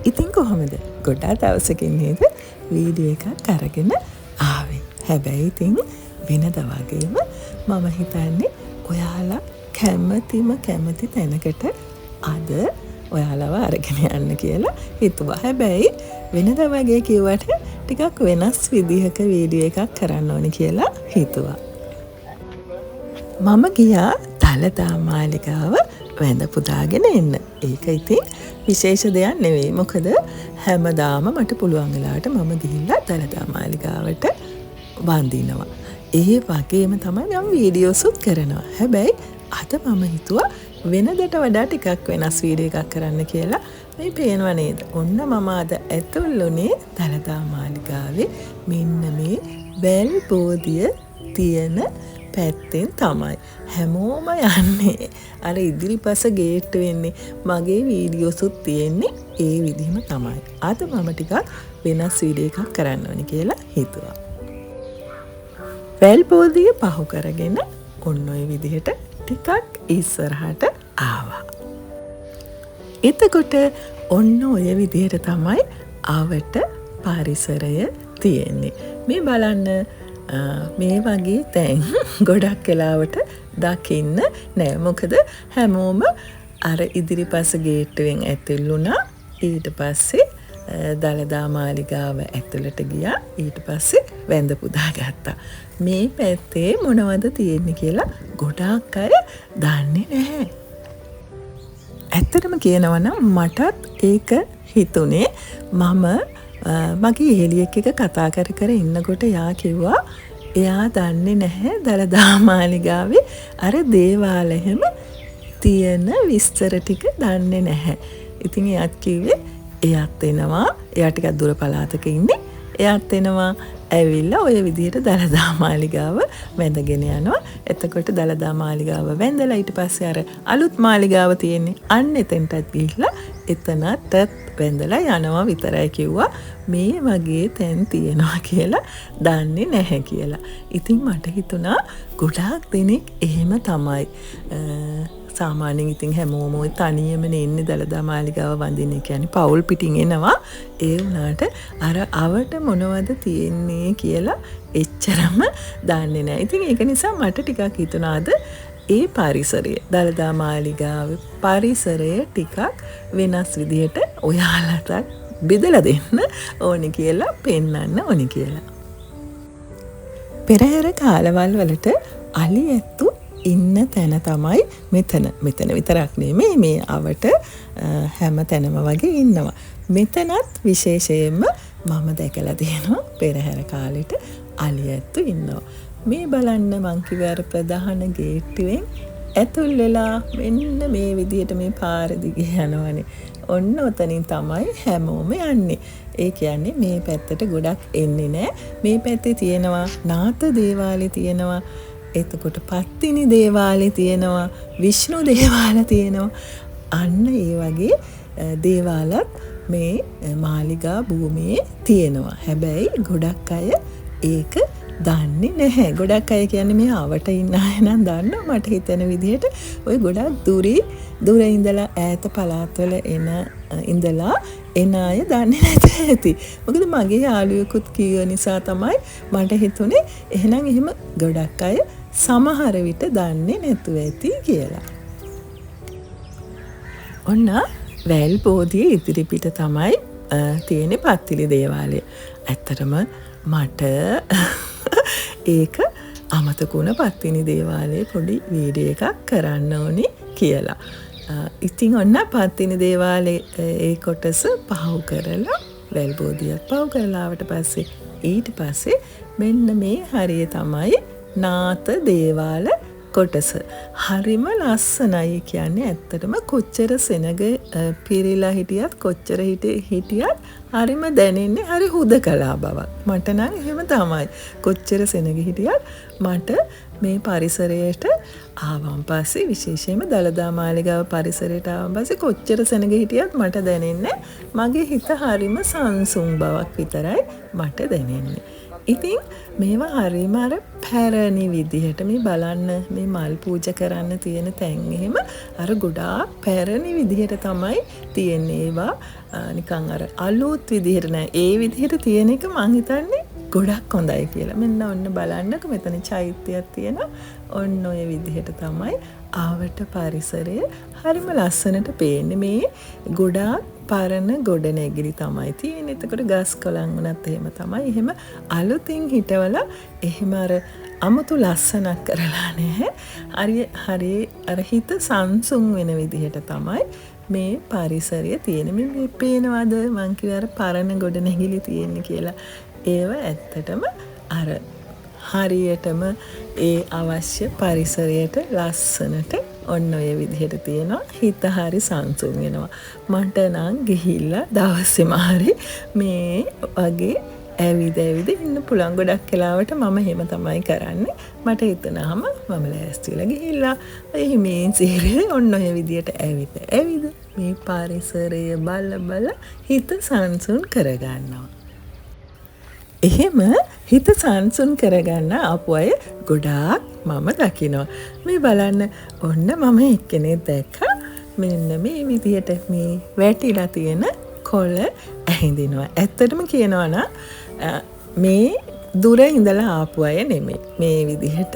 ඉතින් කොහොමද? ගොඩාක් දවසකින් නේද වීඩියෝ එකක් අරගෙන ආවේ. හැබැයි ඉතින් වෙනද වගේම මම හිතන්නේ ඔයාලා කැමති තැනකට අද ඔයාලව අරගෙන යන්න කියලා හිතුවා. හැබැයි වෙනද වගේ කිව්වට ටිකක් වෙනස් විදිහක වීඩියෝ එකක් කරන්න ඕනේ කියලා හිතුවා. මම ගියා දළදා මාලිගාව වැඳ පුදාගෙන එන්න. ඒක ඉතින් විශේෂ දෙයක් නෙවෙයි. මොකද හැමදාම මට පුළුවන් වෙලාවට මම ගිහිල්ලා දළදා මාලිගාවට වඳිනවා. ඒ වගේම තමයි මම වීඩියෝසුත් කරනවා. හැබැයි අද මම හිතුවා වෙනදට වඩා ටිකක් වෙනස් වීඩියෝ එකක් කරන්න කියලා. මේ පේනව නේද? ඔන්න මම අද ඇතුළුනේ දළදා මාලිගාවේ මෙන්න මේ වැල් බෝධිය තියෙන පැත්තෙන් තමයි. හැමෝම යන්නේ අර ඉදිරිපස ගේට් වෙන්නේ. මගේ වීඩියෝසුත් තියෙන්නේ ඒ විදිහම තමයි. අද මම ටිකක් වෙනස් වීඩියෝ එකක් කරන්න ඕනේ කියලා හිතුවා. වැල් බෝධිය පහු කරගෙන ඔන්න ඔය විදිහට ටිකක් ඉස්සරහට ආවා. එතකොට ඔන්න ඔය විදිහට තමයි අවට පරිසරය තියෙන්නේ. මේ බලන්න මේ වගේ තැන් ගොඩක් වෙලාවට දකින්න නෑ. මොකද හැමෝම අර ඉදිරිපස ගේට්ටුවෙන් ඇතුල් වුණා. ඊට පස්සේ දළදා මාලිගාව ඇතුළට ගියා. ඊට පස්සේ වැඳ පුදා ගත්තා. මේ පැත්තේ මොනවද තියෙන්නේ කියලා ගොඩාක් අය දන්නේ නැහැ. ඇත්තටම කියනවා නම් මටත් ඒක හිතුනේ. මම මගේ යෙහෙලියෙක් එක කතා කර ඉන්නකොට යා කිව්වා එයා දන්නේ නැහැ දළදා මාලිගාවේ අර දේවාලෙම තියෙන විස්තර ටික දන්නේ නැහැ. ඉතින් එයාත් කිව්වේ එයාත් එනවා. එයා ටිකක් දුර පළාතක ඉන්නේ. එයාත් එනවා ඇවිල්ලා ඔය විදිහට දළදා මාලිගාව වැඳගෙන යනවා. එතකොට දළදා මාලිගාව වැඳලා ඊට පස්සේ අර අලුත් මාලිගාව තියෙන්නේ. අන්න එතෙන්ටත් ගිහිල්ලා එතනටත් වැඳලා යනවා විතරයි කිව්වා. මේ වගේ තැන් තියෙනවා කියලා දන්නේ නැහැ කියලා. ඉතින් මට හිතුණා ගොඩාක් දෙනෙක් එහෙම තමයි. සාමාන්‍යයෙන් ඉතින් හැමෝම ඔය තනියමනේ ඉන්නේ දළදා මාලිගාව වඳින්න කියන්නේ පවුල් පිටින් එනවා. ඒ වුණාට අර අවට මොනවද තියෙන්නේ කියලා එච්චරම දන්නේ නැහැ. ඉතින් ඒක නිසා මට ටිකක් හිතුණාද ඒ පරිසරය දළදා මාලිගාවේ පරිසරය ටිකක් වෙනස් විදිහට ඔයාලට බෙදලා දෙන්න ඕනේ කියලා පෙන්වන්න ඕනේ කියලා. පෙරහැර කාලවල වලට අලි ඇත්තු ඉන්න තැන තමයි මෙතන. මෙතන විතරක් නෙමෙයි මේ අවට හැම තැනම වගේ ඉන්නවා. මෙතනත් විශේෂයෙන්ම මම දැකලා තියෙනවා පෙරහැර කාලෙට අලි ඇත්තු ඉන්නවා. මේ බලන්න මං කිව්වේ අර ප්‍රධාන ගේට්ටුවෙන් ඇතුල් වෙලා මෙන්න මේ විදිහට මේ පාර දිගේ යනවනේ. ඔන්න ඔතනින් තමයි හැමෝම යන්නේ. ඒ කියන්නේ මේ පැත්තට ගොඩක් එන්නේ නැහැ. මේ පැත්තේ තියෙනවා නාථ දේවාලේ තියෙනවා. එතකොට පත්තිනි දේවාලේ තියෙනවා. විෂ්ණු දේවාල තියෙනවා. අන්න ඒ වගේ දේවාලත් මේ මාලිගා භූමියේ තියෙනවා. හැබැයි ගොඩක් අය ඒක දන්නේ නැහැ. ගොඩක් අය කියන්නේ මේ අවට ඉන්න අය නම් දන්නවා. මට හිතෙන විදිහට ওই ගොඩක් දුර ඉඳලා ඈත පළාත්වල ඉඳලා එන අය දන්නේ නැත ඇති. මොකද මගේ යාළුවෙකුත් කීව නිසා තමයි මට හිතුනේ එහෙනම් එහෙම ගොඩක් අය සමහර විට දන්නේ නැතුව ඇති කියලා. ඔන්න වැල් බෝධිය ඉදිරිපිට තමයි තියෙන පත්තිලි දේවාලය. ඇත්තටම මට ඒක අමතක වුණ පත්තිනි දේවාලයේ පොඩි වීඩියෝ එකක් කරන්න ඕනි කියලා. ඉතින් ඔන්න පත්තිනි දේවාලයේ ඒ කොටස පහු කරලා වැල් බෝධියත් පහු කරලා ආවට පස්සේ ඊට පස්සේ මෙන්න මේ හරිය තමයි නාථ දේවාල කොටස. හරිම ලස්සනයි. කියන්නේ ඇත්තටම කොච්චර සෙනග පිරීලා හිටියත් කොච්චර හිටියත් හරිම දැනෙන්නේ හරි හුදකලා බවක්. මට නම් එහෙම තමයි. කොච්චර සෙනග හිටියත් මට මේ පරිසරයට ආවන් පස්සේ විශේෂයෙන්ම දළදා මාලිගාව පරිසරයට ආවන් පස්සේ කොච්චර සෙනග හිටියත් මට දැනෙන්නේ මගේ හිත හරිම සංසුන් බවක් විතරයි මට දැනෙන්නේ. ඉතින් මේවා හරිම අර පැරණි විදිහට මේ බලන්න මේ මල් පූජා කරන්න තියෙන තැන් එහෙම අර ගොඩාක් පැරණි විදිහට තමයි තියෙන්නේ. ඒවා නිකන් අර අලුත් විදිහට නෑ. ඒ විදිහට තියෙන එක මං හිතන්නේ ගොඩක් හොඳයි කියලා. මෙන්න ඔන්න බලන්නකො මෙතන චෛත්‍යයක් තියෙනවා. ඔන්න ඔය විදිහට තමයි ආවට පරිසරය හරිම ලස්සනට පේන්නේ. මේ ගොඩාක් පරණ ගොඩනැගිලි තමයි තියෙන්නේ. එතකොට ගස් කොළන් වුණත් එහෙම තමයි. එහෙම අලුතින් හිටවලා එහෙම අර අමුතු ලස්සනක් කරලා නැහැ. හරි අර හිත සංසුන් වෙන විදිහට තමයි මේ පරිසරය තියෙන්නේ. මේ පේනවද මං කිව්ව අර පරණ ගොඩනැගිලි තියෙන්නේ කියලා. ඒව ඇත්තටම අර හරියටම ඒ අවශ්‍ය පරිසරයට ලස්සනට ඔන්න ඔය විදිහට තියෙනවා. හිත හරි සංසුන් වෙනවා. මට නම් ගිහිල්ලා දවසේම හරි මේ වගේ ඇවිද ඉන්න පුළුවන්. ගොඩක් වෙලාවට මම එහෙම තමයි කරන්නේ. මට හිතනහම මම ලෑස්ති වෙලා ගිහිල්ලා මේ සීරේ ඔන්න ඔය විදිහට ඇවිද මේ පරිසරය බල හිත සංසුන් කරගන්නවා. එහෙම හිත සංසුන් කරගන්න ආපු අය ගොඩාක් මම දකිනවා. මේ බලන්න ඔන්න මම එක්කෙනෙක් දැක්කා. මෙන්න මේ විදිහට මේ වැටිලා තියෙන කොළ ඇහිඳිනවා. ඇත්තටම කියනවා නම් මේ දුර ඉඳලා ආපු අය නෙමෙයි. මේ විදිහට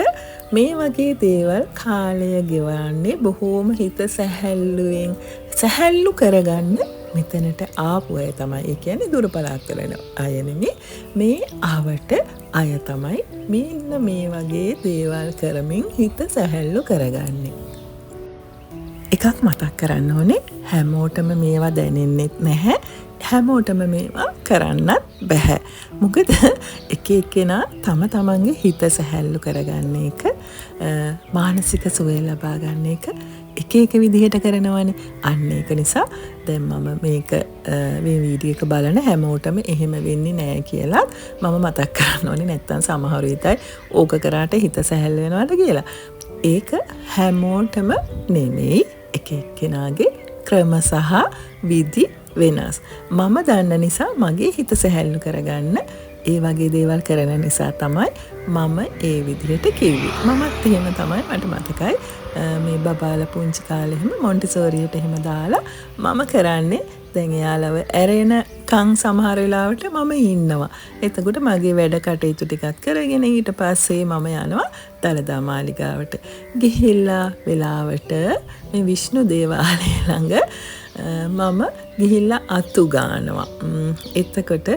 මේ වගේ දේවල් කාලය ගෙවන්නේ බොහෝම හිත සැහැල්ලු කරගන්න මෙතනට ආපු අය තමයි. ඒ කියන්නේ දුර පළාත් වල අය නෙමෙයි. මේ ආවට අය තමයි මෙන්න මේ වගේ දේවල් කරමින් හිත සැහැල්ලු කරගන්නේ. එකක් මතක් කරන්න ඕනේ, හැමෝටම මේවා දැනෙන්නෙත් නැහැ. හැමෝටම මේවා කරන්නත් බැහැ. මොකද එක එක්කෙනා තමන්ගේ හිත සැහැල්ලු කරගන්න එක, මානසික සුවය ලබා ගන්න එක එක විදිහට කරනවනේ. අන්න ඒක නිසා දැන් මම මේක මේ වීඩියෝ එක බලන හැමෝටම එහෙම වෙන්නේ නැහැ කියලා මම මතක් කරන්න ඕනේ. නැත්තම් සමහර විටයි ඕක කරාට හිත සැහැල් වෙනවාද කියලා. ඒක හැමෝටම නෙමෙයි. එක එක්කෙනාගේ ක්‍රම සහ විදි වෙනස්. මම දන්න නිසා මගේ හිත සැහැල්ලු කරගන්න ඒ වගේ දේවල් කරන නිසා තමයි මම ඒ විදිහට කිව්වේ. මමත් එහෙම තමයි. මට මතකයි මේ බබාලා පුංචි කාලේ එහෙම මොන්ටිසෝරියට එහෙම දාලා මම කරන්නේ දැන් එයාලව ඇරෙන කන් සමහර වෙලාවට මම ඉන්නවා. එතකොට මගේ වැඩ කටයුතු ටිකක් කරගෙන ඊට පස්සේ මම යනවා දළදා මාලිගාවට. ගිහිල්ලා වෙලාවට මේ විෂ්ණු දේවාලය ළඟ මම ගිහිල්ලා අතු ගානවා. එතකොට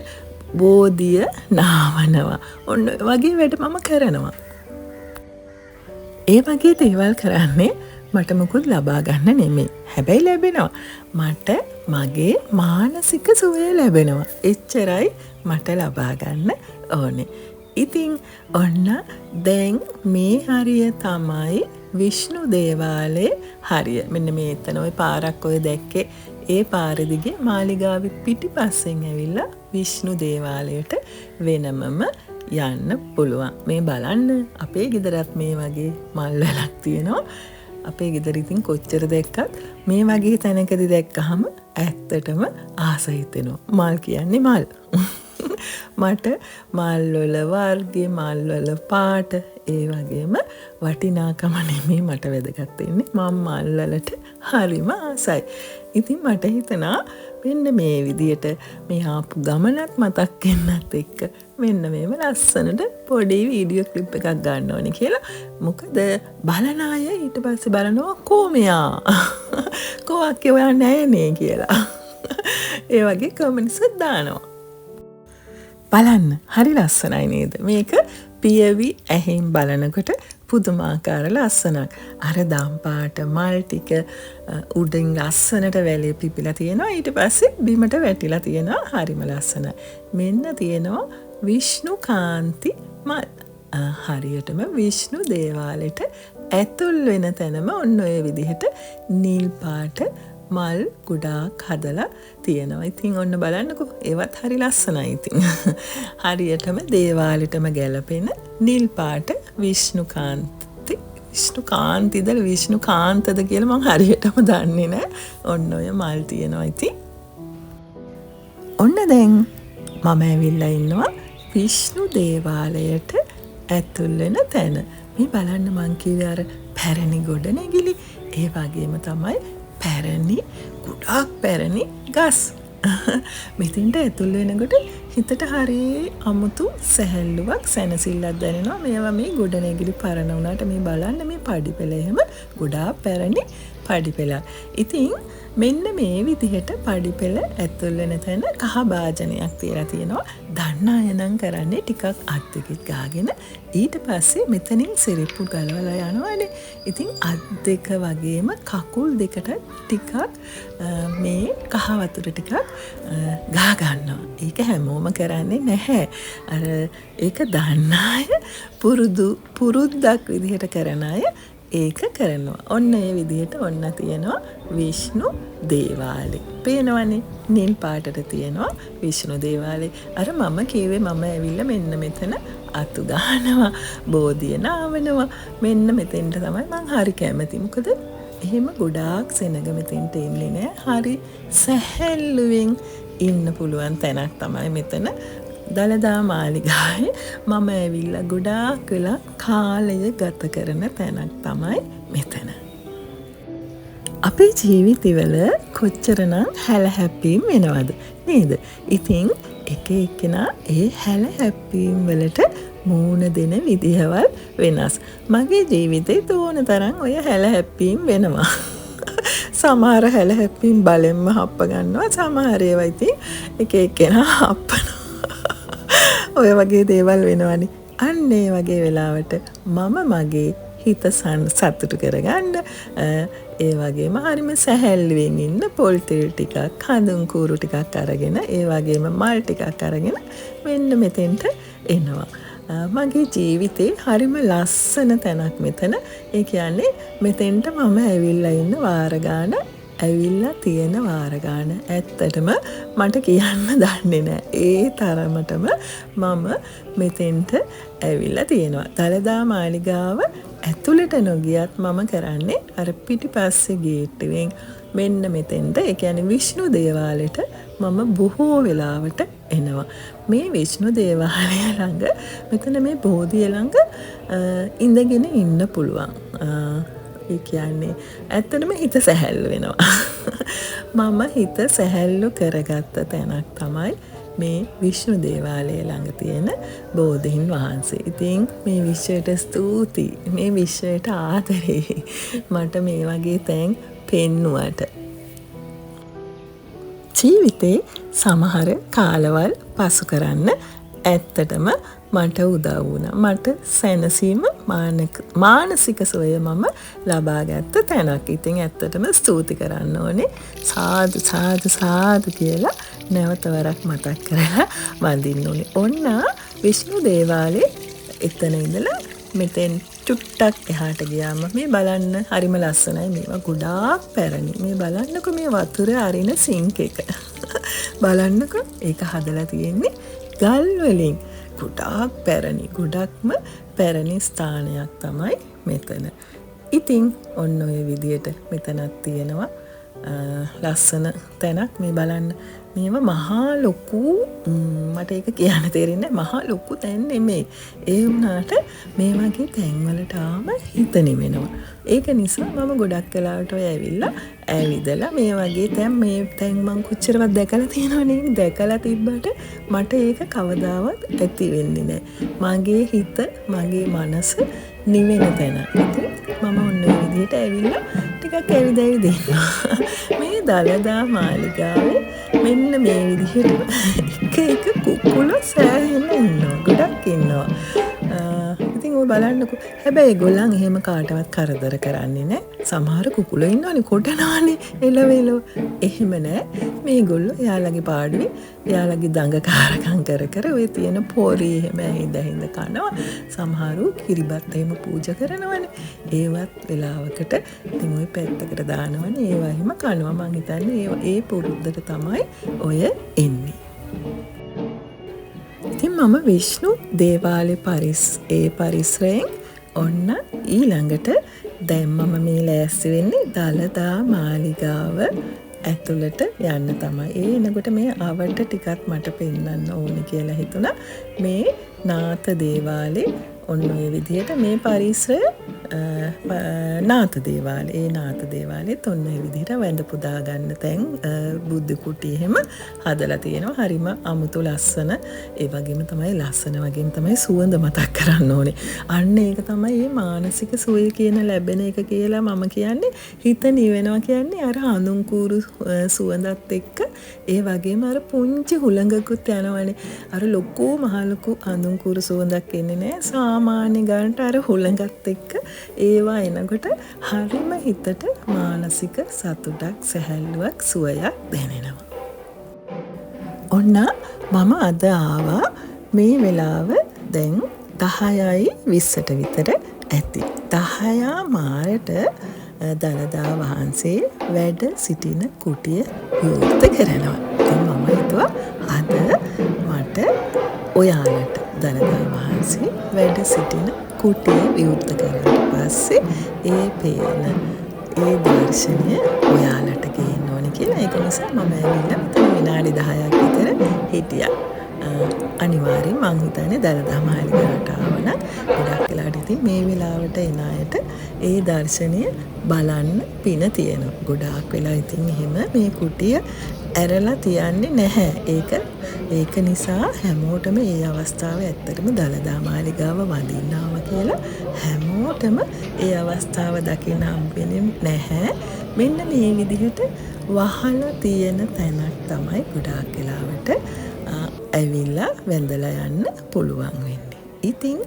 බෝධිය නාවනවා. ඔන්න වගේ වැඩ මම කරනවා. ඒ වගේ දේවල් කරන්නේ මට මුකුත් ලබා ගන්න නෙමෙයි. හැබැයි ලැබෙනවා. මට මගේ මානසික සුවය ලැබෙනවා. එච්චරයි මට ලබා ගන්න ඕනේ. ඉතින් ඔන්න දැන් මේ හරිය තමයි විෂ්ණු දේවාලයේ හරිය. මෙන්න මේ එතන ওই පාරක් ඔය දැක්කේ. ඒ පාර දිගේ මාලිගාවේ පිටිපස්සෙන් ඇවිල්ලා විෂ්ණු දේවාලයට වෙනමම යන්න පුළුවන්. මේ බලන්න අපේ ගෙදරත් මේ වගේ මල් වලක් තියෙනවා. අපේ ගෙදර ඉතින් කොච්චර දැක්කත් මේ වගේ තැනකදී දැක්කහම ඇත්තටම ආස හිතෙනවා. මල් කියන්නේ මල්. මට මල් වල වර්ගය, මල් වල පාට, ඒ වගේම වටිනාකම නෙමෙයි මට වැදගත් වෙන්නේ. මම මල් වලට හරිම ආසයි. ඉතින් මට හිතෙනවා මෙන්න මේ විදියට මේ ආපු ගමනක් මතක් වෙන්නත් එක්ක මෙන්න මේව ලස්සනට පොඩි වීඩියෝ ක්ලිප් එකක් ගන්න ඕනේ කියලා. මොකද බලන අය ඊට පස්සේ බලනවා කොහොමයා කොහොක් කියවන්නේ නැහැ නේ කියලා. ඒ වගේ කමෙන්ට්ස් දානවා. බලන්න හරි ලස්සනයි නේද? මේක පියවි ඇහෙන් බලනකොට පුදුමාකාර ලස්සනක්. අර දම් පාට මල් ටික උඩින් ලස්සනට වැලේ පිපිලා තියෙනවා. ඊට පස්සේ බිමට වැටිලා තියෙනවා. හරිම ලස්සනයි. මෙන්න තියෙනවා විෂ්ණු කාන්ති මල්. හරියටම විෂ්ණු දේවාලයට ඇතුල් වෙන තැනම ඔන්න ඔය විදිහට නිල් පාට මල් ගොඩාක් හදලා තියෙනවා. ඉතින් ඔන්න බලන්නකෝ. ඒවත් හරි ලස්සනයි ඉතින්. හරියටම දේවාලෙටම ගැලපෙන නිල් පාට විෂ්ණුකාන්තිද විෂ්ණුකාන්තද කියලා මම හරියටම දන්නේ නැහැ. ඔන්න ඔය මල් තියෙනවා ඉතින්. ඔන්න දැන් මම ඇවිල්ලා ඉන්නවා විෂ්ණු දේවාලයට ඇතුල් වෙන තැන. මේ බලන්න මං කිව්වේ අර පැරණි ගොඩනැගිලි. ඒ වගේම තමයි පැරණි ගොඩාක් පැරණි ගස්. මෙතින්ට ඇතුල් වෙනකොට හිතට හරි අමුතු සැහැල්ලුවක් සැනසිල්ලක් දැනෙනවා. මේවා මේ ගොඩනැගිලි පරණ වුණාට මේ බලන්න මේ පඩිපෙළ එහෙම ගොඩාක් පැරණි පඩිපෙළක්. ඉතින් මෙන්න මේ විදිහට පඩිපෙළ ඇතුල් වෙන තැන කහ භාජනයක් තියලා තියෙනවා. දන්න අය නම් කරන්නේ ටිකක් අත් දෙකත් ගාගෙන ඊට පස්සේ මෙතනින් සිරිප්පු ගලවලා යනවානේ. ඉතින් අත් දෙක වගේම කකුල් දෙකට ටිකක් මේ කහ වතුර ටිකක් ගා ගන්නවා. ඒක හැමෝම කරන්නේ නැහැ. අර ඒක දන්න අය පුරුද්දක් විදිහට කරන අය ඒක කරනවා. ඔන්න ඒ විදිහට ඔන්න තියෙනවා විෂ්ණු දේවාලේ. පේනවනේ නිල් පාටට තියෙනවා විෂ්ණු දේවාලේ. අර මම කිව්වේ මම ඇවිල්ලා මෙන්න මෙතන අතු ගන්නවා, බෝධිය නාවනවා. මෙන්න මෙතෙන්ට තමයි මං හරි කැමති. මොකද එහෙම ගොඩාක් සෙනග මෙතෙන්ට එන්නේ නෑ. හරි සැහැල්ලුවෙන් ඉන්න පුළුවන් තැනක් තමයි මෙතන. දළදා මාලිගාවේ මම ඇවිල්ලා ගොඩාක් වෙලා කාලය ගත කරන තැනක් තමයි මෙතන. අපේ ජීවිතවල කොච්චරනම් හැලහැප්පීම් වෙනවද නේද? ඉතින් එක එක්කෙනා ඒ හැලහැප්පීම් වලට මූණ දෙන විදිහවල් වෙනස්. මගේ ජීවිතේ තෝන තරම් ඔය හැලහැප්පීම් වෙනවා. සමහර හැලහැප්පීම් බලෙන්ම හප්ප ගන්නවා. සමහර ඒවා ඉතින් එක එක්කෙනා හප්පනවා. ඔය වගේ දේවල් වෙනවනේ. අන්න ඒ වගේ වෙලාවට මම මගේ හිත සතුටු කරගන්න ඒ වගේම හරිම සැහැල්ලුවෙන් ඉන්න පොල් තෙල් ටිකක්, හඳුන් කූරු ටිකක් අරගෙන, ඒ වගේම මල් ටිකක් අරගෙන මෙන්න මෙතෙන්ට එනවා. මගේ ජීවිතේ හරිම ලස්සන තැනක් මෙතන. ඒ කියන්නේ මෙතෙන්ට මම ඇවිල්ලා ඉන්න වාර ගාන, ඇවිල්ලා තියෙන වාර ගාන ඇත්තටම මට කියන්න දන්නේ නැහැ. ඒ තරමටම මම මෙතෙන්ට ඇවිල්ලා තියෙනවා. දළදා මාලිගාව ඇතුළට නොගියත් මම කරන්නේ අර පිටිපස්සේ ගේට්ටුවෙන් මෙන්න මෙතෙන්ට, ඒ කියන්නේ විෂ්ණු දේවාලයට මම බොහෝ වෙලාවට එනවා. මේ විෂ්ණු දේවාලය ළඟ මෙතන මේ බෝධිය ළඟ ඉඳගෙන ඉන්න පුළුවන්. ඒ කියන්නේ ඇත්තටම හිත සැහැල්ලු වෙනවා. මම හිත සැහැල්ලු කරගත්ත තැනක් තමයි මේ විෂ්ණු දේවාලය ළඟ තියෙන බෝධීන් වහන්සේ. ඉතින් මේ විශ්වයට ස්තුතියි. මේ විශ්වයට ආදරේ. මට මේ වගේ තැන් පෙන්නුවට. ජීවිතේ සමහර කාලවල් පසු කරන්න ඇත්තටම මට උදව් වුණා. මට සැනසීම මානසික සුවය මම ලබාගත්ත තැනක්. ඉතින් ඇත්තටම ස්තුති කරන්න ඕනේ. සාදු සාදු සාදු කියලා නැවත වරක් මතක් කරලා වඳින්න ඕනේ. ඔන්න විෂ්ණු දේවාලේ එතන ඉඳලා මෙතෙන් චුට්ටක් එහාට ගියාම මේ බලන්න හරිම ලස්සනයි. මේවා ගොඩාක් පැරණි. මේ බලන්නකො මේ වතුර අරින සිංක් එක. බලන්නකො ඒක හදලා තියෙන්නේ ගල් වලින්. ගොඩාක් පැරණි, ගොඩක්ම පැරණි ස්ථානයක් තමයි මෙතන. ඉතින් ඔන්න ඔය විදියට මෙතනක් තියෙනවා ලස්සන තැනක්. මේ බලන්න මේවා මහා ලොකු, මට ඒක කියන්න තේරෙන්නේ මහා ලොකු තැන් නෙමෙයි. ඒ වුණාට මේ වගේ තැන්වලට ආම හිත නිවෙනවා. ඒක නිසා මම ගොඩක් වෙලාවට ඔය ඇවිල්ලා ඇවිදලා මේ වගේ මේ තැන් මං කොච්චරවත් දැකලා තියෙනවනේ. දැකලා තිබ්බට මට ඒක කවදාවත් ඇති වෙන්නේ නැහැ. මගේ හිත, මගේ මනස නිවෙන තැන. ඉතින් මම ඔන්න ඔය විදිහට ඇවිල්ලා ටිකක් ඇවිදයි දෙන්නවා. මේ දළදා මාලිගාවේ මෙන්න මේ විදිහට එක කුකුල සෑහෙන ඉන්නවා. ගොඩක් ඉන්නවා. ඉතින් ඔය බලන්නකෝ. හැබැයි ඒගොල්ලන් එහෙම කාටවත් කරදර කරන්නේ නැහැ. සමහර කුකුලෝ ඉන්නවනේ කොටනවානේ එළවෙලෝ. එහෙම නැහැ. මේගොල්ලෝ එයාලගේ පාඩුවේ එයාලගේ දඟකාරකම් කර ඔය තියෙන පොරි එහෙම හිඳ කනවා. සමහරු කිරිබත් එහෙම පූජා කරනවනේ. ඒවත් වෙලාවකට ඉතින් ඔය පැත්තකට දානවනේ. ඒවා එහෙම කනවා. මං හිතන්නේ ඒ පුරුද්දට තමයි ඔය එන්නේ. ඉතින් මම විෂ්ණු දේවාලේ පරිසරයෙන් ඔන්න ඊළඟට දැන් මම මේ ලෑස්ති වෙන්නේ දළදා මාලිගාව ඇතුළට යන්න තමයි. ඒ එනකොට මේ අවට ටිකක් මට පෙන්වන්න ඕනි කියලා හිතුණා. මේ නාත දේවාලේ ඔන්න ඔය විදිහට මේ පරිසරය නාත දේවාලේ. ඒ නාත දේවාලෙත් ඔන්න ඔය විදිහට වැඳ පුදා ගන්න තැන් බුද්ධ කුටි එහෙම හදලා තියෙනවා. හරිම අමුතු ලස්සන. ඒ වගේම තමයි ලස්සන වගේම තමයි සුවඳ මතක් කරන්න ඕනේ. අන්න ඒක තමයි මේ මානසික සුවය කියන ලැබෙන එක කියලා මම කියන්නේ. හිත නිවෙනවා කියන්නේ අර හඳුන් කූරු සුවඳත් එක්ක ඒ වගේම අර පුංචි හුළඟකුත් යනවනේ. අර ලොකු මහලොකු හඳුන් කූරු සුවඳක් එන්නේ නැහැ. සාමාන්‍ය ගන්නට අර හුළඟත් එක්ක ඒවා එනකොට හරිම හිතට මානසික සතුටක් සැහැල්ලුවක් සුවයක් දැනෙනවා. ඔන්න මම අද ආවා මේ වෙලාව දැන් 10:20ට විතර ඇති. 10 මාරට දළදා වහන්සේ වැඩ සිටින කුටිය විවෘත කරනවා. ඉතින් මම හිතුවා අද මට ඔයාලට දළදා වහන්සේ වැඩ සිටින කුටිය විවෘත කරලා පස්සේ ඒ පේන ඒ දර්ශනය ඔයාලට ගේන්න ඕනේ කියලා. ඒක නිසා මම ඇවිල්ලා මෙතන විනාඩි 10ක් විතර හිටියා. අනිවාර්යෙන් මං හිතන්නේ දළදා මාලිගාවට ආවනම් ගොඩක් වෙලාවට ඉතින් මේ වෙලාවට එන අයට ඒ දර්ශනය බලන්න පින තියෙනවා. ගොඩාක් වෙලා ඉතින් එහෙම මේ කුටිය ඇරලා තියන්නේ නැහැ. ඒක නිසා හැමෝටම ඒ අවස්ථාවේ ඇත්තටම දළදා මාලිගාව වඳින්නාම කියලා හැමෝටම ඒ අවස්ථාව දකින්න හම්බෙන්නේ නැහැ. මෙන්න මේ විදිහට වහලා තියෙන තැනක් තමයි ගොඩාක් වෙලාවට ඇවිල්ලා වැඳලා යන්න පුළුවන් වෙන්නේ. ඉතින්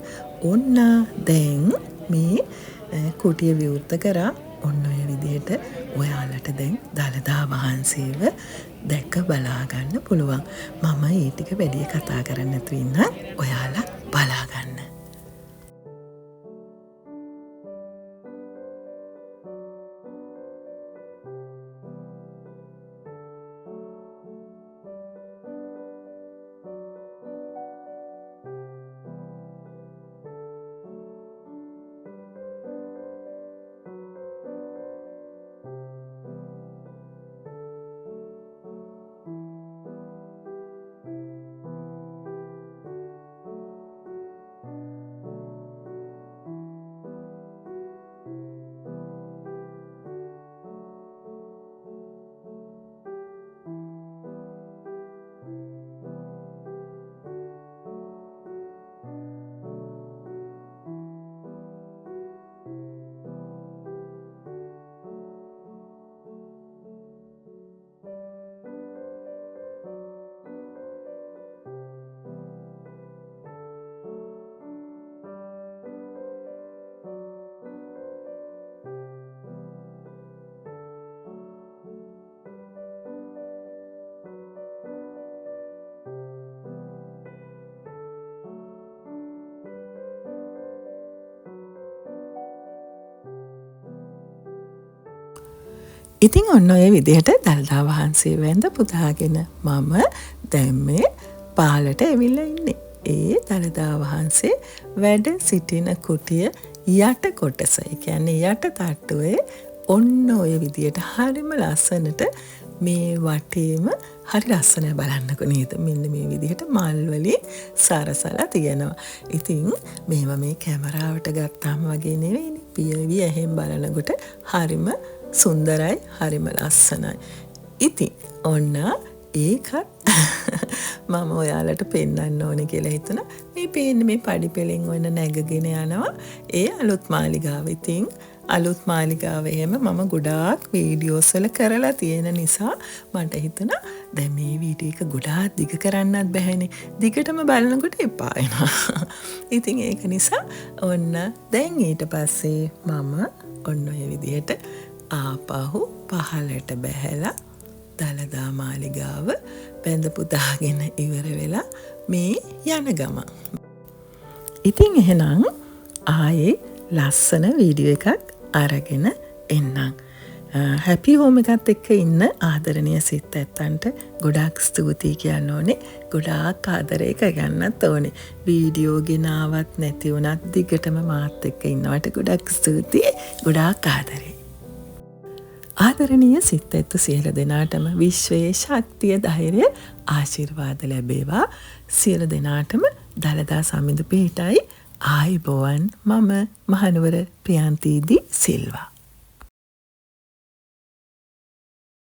ඔන්න දැන් මේ කුටිය විවෘත කරා. ඔන්න ඔය විදිහට ඔයාලට දැන් දළදා වහන්සේව දැක බලා ගන්න පුළුවන්. මම ඒ ටික වැඩි කතා කරන්න නැතුව ඉන්න ඔයාලා බලා ගන්න. ඉතින් ඔන්න ඔය විදිහට දළදා වහන්සේ වැඳ පුදාගෙන මම දැන් මේ පාලට ඇවිල්ලා ඉන්නේ. ඒ දළදා වහන්සේ වැඩ සිටින කුටිය යට කොටස. ඒ කියන්නේ යට තට්ටුවේ ඔන්න ඔය විදිහට හරිම ලස්සනට මේ වටේම හරි ලස්සනයි බලන්නකො නේද? මෙන්න මේ විදිහට මල් වලින් සරසලා තියෙනවා. ඉතින් මේව මේ කැමරාවට ගත්තාම වගේ නෙවෙයිනේ. පියවි ඇහෙන් බලනකොට හරිම සුන්දරයි, හරිම ලස්සනයි. ඉතින් ඔන්න ඒකත් මම ඔයාලට පෙන්වන්න ඕනේ කියලා හිතුණා. මේ පේන්නේ මේ පඩිපෙළෙන් ඔන්න නැගගෙන යනවා. ඒ අලුත් මාලිගාව. ඉතින් අලුත් මාලිගාව එහෙම මම ගොඩාක් වීඩියෝස් වල කරලා තියෙන නිසා මට හිතුණා දැන් මේ වීඩියෝ එක ගොඩාක් දිග කරන්නත් බැහැනේ. දිගටම බලනකොට එපා වෙනවා. ඉතින් ඒක නිසා ඔන්න දැන් ඊට පස්සේ මම ඔන්න ඔය විදිහට ආපහු පහලට බැහැලා දළදා මාලිගාව වැඳ පුදාගෙන ඉවර වෙලා මේ යන ගම. ඉතින් එහෙනම් ආයේ ලස්සන වීඩියෝ එකක් අරගෙන එන්නම්. හැපි හෝම් එකත් එක්ක ඉන්න ආදරණීය සිත් ඇත්තන්ට ගොඩාක් ස්තුතියි කියන්න ඕනේ. ගොඩාක් ආදරේ කරගන්නත් ඕනේ. වීඩියෝ ගෙනාවත් නැති වුණත් දිගටම මාත් එක්ක ඉන්නවට ගොඩක් ස්තුතියි. ගොඩාක් ආදරේ. ආදරණීය සිත් ඇත්තු සියලු දෙනාටම විශ්වයේ ශක්තිය ධෛර්යය ආශිර්වාද ලැබේවා. සියලු දෙනාටම දළදා සමිඳු පිහිටයි. ආයුබෝවන්. මම මහනුවර ප්‍රියන්තීදී සිල්වා.